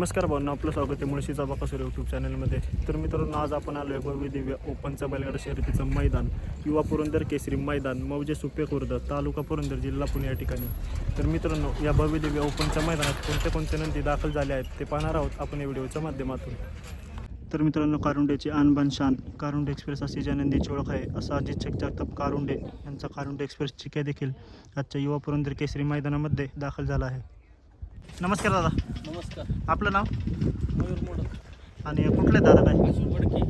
नमस्कार भावना, आपलं स्वागत आहे मुळशीचा बाकासूर यूट्यूब चॅनलमध्ये. तर मित्रांनो, आज आपण आलो आहे भव्य दिव्य ओपनचा बैलगाडा शर्यतीचं मैदान युवा पुरंदर केसरी मैदान मौजे सुपे खुर्द तालुका पुरंदर जिल्हा पुणे या ठिकाणी. तर मित्रांनो, या भव्य दिव्य ओपनच्या मैदानात कोणत्या कोणत्या नंदी दाखल झाल्या आहेत ते पाहणार आहोत आपण या व्हिडिओच्या माध्यमातून. तर मित्रांनो, कारुंडेची आणबान शान कारुंडे एक्सप्रेस अशी ज्या नंदीची ओळख आहे, असा अजित जगताप कारुंडे यांचा कारुंडे एक्सप्रेस चिक्या देखील आजच्या युवा पुरंदर केसरी मैदानामध्ये दाखल झाला आहे. नमस्कार दादा. नमस्कार. आपलं नाव? मयूर मोडक. आणि कुठले दादा काय? बडकी.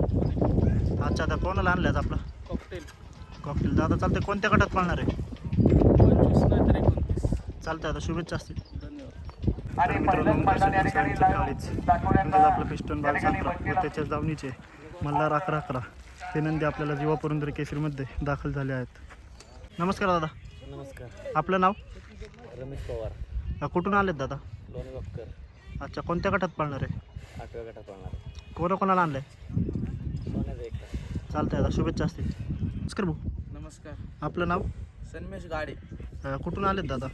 अच्छा, आता कोणाला आणलं आपला कॉकटेल. कॉकटेल दादा चालते. कोणत्या गटात पाळणार आहे? 25 नाही तर 29. चालते, आता शुभेच्छा असतील. धन्यवाद. तर मित्रांनो, आपलं पिस्टन बाल सांगता व त्याच्या जावणीचे मल्हार 11 ते नंदी आपल्याला युवा पुरंदर केसरीमध्ये दाखल झाले आहेत. नमस्कार दादा. नमस्कार. आपलं नाव? रमेश पवार. कुठून आलेत दादा? लोणी बक्कर. अच्छा, कोणत्या गटात पाळणार आहे? 8व्या गटात होणार. कोणाला आणलं आहे? सोन्याचा एक. चालतंय, आता शुभेच्छा असतील. नमस्कार भाऊ. नमस्कार. आपलं नाव? सन्मेश गाडे. कुठून आलेत दादा?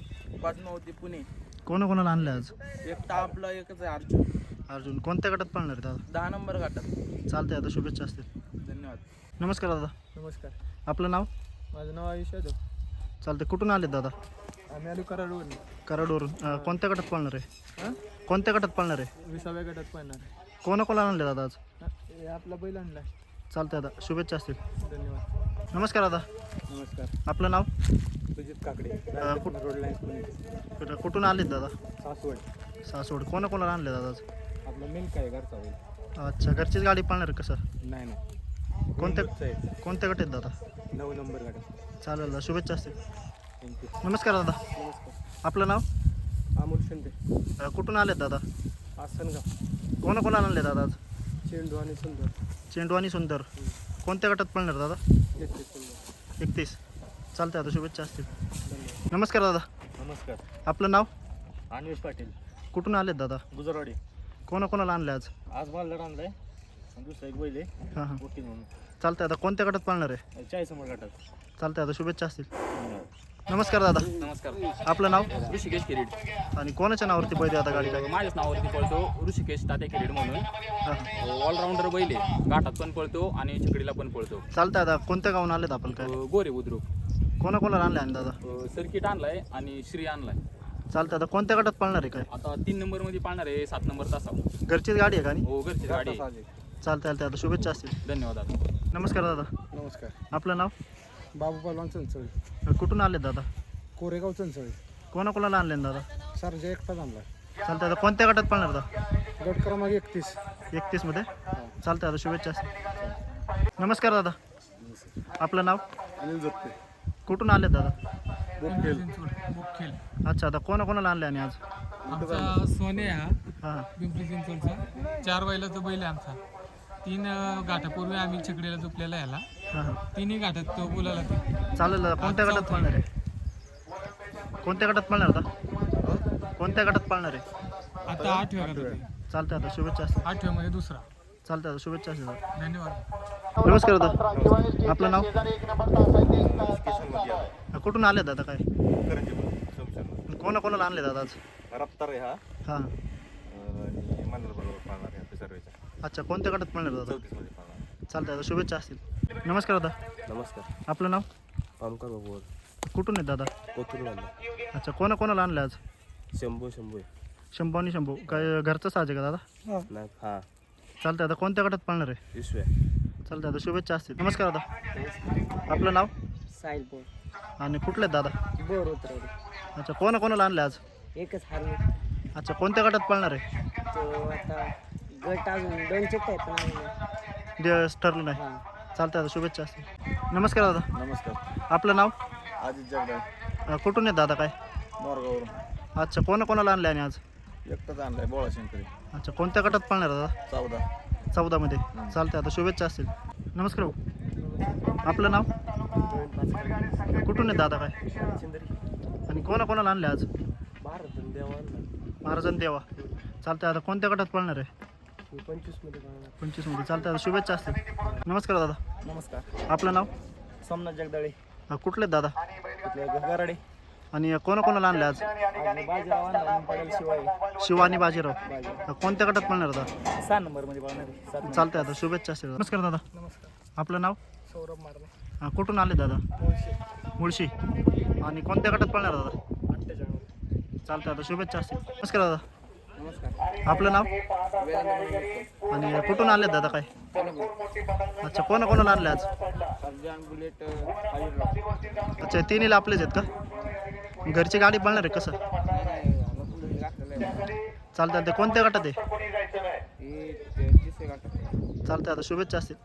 पद्मावती पुणे. कोणाला आणलं आहे आज? एकटा आपला एकच आहे अर्जुन. अर्जुन. कोणत्या गटात पाळणार आहे दादा? 10 नंबर गटात. चालतंय, आता शुभेच्छा असतील. धन्यवाद. नमस्कार दादा. नमस्कार. आपलं नाव? माझं नाव आयुष यादव. चालतंय, कुठून आलेत दादा? आम्ही आलो कराडवरून. कराडवरून. कोणत्या गटात पाळणार आहे? कोणत्या गटात पाळणार आहे? 20व्या गटात पाहणार. कोणाला आणले दादा आज? आपला बैल आणलाय. चालतंय, आता शुभेच्छा असतील. धन्यवाद. नमस्कार दादा. नमस्कार. आपलं नाव? सुजित काकडे. कुठं- रोड लाईन. कुठून आलेत दादा? सासवड. सासवड. कोणाला आणले दादा आज? आपला मेन काय घरचा बैल. अच्छा, घरचीच गाडी पाळणार आहे कसं? नाही नाही. कोणत्या गट आहेत दादा? 9 नंबर गटात. चालेल दादा, शुभेच्छा असतील. थँक्यू. नमस्कार दादा. नमस्कार. आपलं नाव? अमोल शिंदे. कुठून आलेत दादा? आसनगाव. कोणाला आणले दादा आज? चेंडू आणि सुंदर. चेंडू आणि सुंदर. कोणत्या गटात पाळणार दादा? घेतले सुंदर. 31. चालतंय, आता शुभेच्छा असतील. धन्यवाद. नमस्कार दादा. नमस्कार. आपलं नाव? अन्वेष पाटील. कुठून आलेत दादा? गुजरवाडी. कोणाला आणले आज? आज मला आणलाय. दुसरा एक बैल आहे. हां हां. मोठी म्हणून. चालतंय, आता कोणत्या गटात पाळणार आहे? 40 नंबर गटात. चालतंय, आता शुभेच्छा असतील. धन्यवाद. नमस्कार दादा. नमस्कार. आपलं नाव? ऋषिकेश किरीड. आणि कोणाच्या नावावरती बैल आता गाडी काय? माझ्याच नावावरती पळतो ऋषिकेश तात्या किरीड म्हणून. हां. ऑलराऊंडर बैल आहे. घाटात पण पळतो आणि चिकडीला पण पळतो. चालतंय, आता कोणत्या गावून आलेत आपण काय? गोरे बुद्रुक. कोणाला आणले आणि दादा? सर्किट आणलाय आणि श्री आणलाय. चालतंय, आता कोणत्या गटात पाळणार आहे काय? आता 3 नंबर मध्ये पाळणार आहे. 7 नंबर तासा. घरचीच गाडी आहे का? आणि हो, घरची गाडी आहे. चालतंय, चालतंय, आता शुभेच्छा असतील. धन्यवाद दादा. नमस्कार दादा. नमस्कार. आपलं नाव? बाबू पलवान चंचळे. कुठून आलेत दादा? कोरेगाव चंचळे. कोणाला आणले दादा? सरजा एकटाच आणला. चालतंय, आता कोणत्या गटात पाळणार दादा? गट क्रमांक 31. 31 मध्ये. चालतंय, आता शुभेच्छा असतील. नमस्कार दादा. आपलं नाव? अनिल जगते. कुठून आलेत दादा? बुखेल. अच्छा, आता कोणाला आणले आणि आज? आमचा सोने हा हां. पिंपरी चिंचवडचा 4 बैलाचा बैल आहे आमचा. 3 घाटापूर्वी आम्ही छकडीला झोपलेला याला. हां हां. 3ही घाटात तो बोलायला ते. चालेल दादा, कोणत्या गटात पाळणार आहे? कोणत्या गटात पाळणार दादा? कोणत्या गटात पाळणार आहे? आता 8व्या घाटात आहे. चालतंय, आता शुभेच्छा असतील. 8व्या मध्ये दुसरा. चालतंय, आता शुभेच्छा असतील दादा. धन्यवाद. नमस्कार दादा. आपलं नाव? कुठून आले दादा काय? कोणाला आणले दादा आज? रफ्तार आहे हा हां. आणि मंडळ बरोबर पाळणार आहे आपल्या सर्वेच्या अच्छा, कोणत्या गटात पाळणार दादा? 34 मध्ये पाळणार. चालतंय, आता शुभेच्छा असतील. नमस्कार दादा. नमस्कार. आपलं नाव? ओमकार बाबू कुठून आहे दादा? कोथरूड आणला. अच्छा, कोणाला आणलं आज? शंभू शंभू आणि शंभू. काय घरचं साज आहे का दादा? नाही हा चालतंय, आता कोणत्या गटात पाळणार आहे? विश्व चालतंय, आता शुभेच्छा असतील. नमस्कार दादा. आपलं नाव? साहिल पोळ. आणि कुठले आहेत दादा? बोर उतरवली. अच्छा, कोणाला आणले आज? एकच हारली. अच्छा, कोणत्या गटात पाळणार आहे? तो आता गट अजून 2 चिट्टे आहेत पण ठरलं नाही. हां. चालतंय, आता शुभेच्छा असतील. नमस्कार दादा. नमस्कार. आपलं नाव? अजित जगदाळे. कुठून आहेत दादा काय? मोरगावरून. अच्छा, कोणाला आणले आणि आज? एकटाच आणलाय बोळा शंकरी. अच्छा, कोणत्या गटात पाळणार दादा? 14. 14 मध्ये. चालतंय, आता शुभेच्छा असतील. नमस्कार भाऊ. आपलं नाव? कुठून आहेत दादा काय? आणि कोणाला आणले आज? महाराजन देवा. चालतंय, आता कोणत्या गटात पाळणार आहे? 25 मध्ये पाहणार. 25 मध्ये. चालतंय, आता शुभेच्छा असतील. नमस्कार दादा. नमस्कार. आपलं नाव? सोमनाथ जगदाळे. कुठले आहेत दादा? गराडे. आणि कोणाकोणाला आणले आज? बाजीराव आणला पडेल शिवाय शिवा आणि बाजीराव. कोणत्या गटात पळणार दादा? 6 नंबरमध्ये पळणार चालतंय आता, शुभेच्छा असेल. नमस्कार दादा. नमस्कार. आपलं नाव? सौरभ मारणे कुठून आले दादा? मुळशी. आणि कोणत्या गटात पळणार दादा? 48. चालतंय आता, शुभेच्छा असतील. नमस्कार दादा. नमस्कार. आपलं नाव? आणि कुठून आले दादा काय? अच्छा, कोणाकोणाला आणले आज? अर्जन बुलेट अच्छा, तिन्हीला आपलेच आहेत का? घरची गाडी पळणार आहे कसं? चालतंय, ते कोणत्या गटात आहे? चालतंय आता, शुभेच्छा असतील.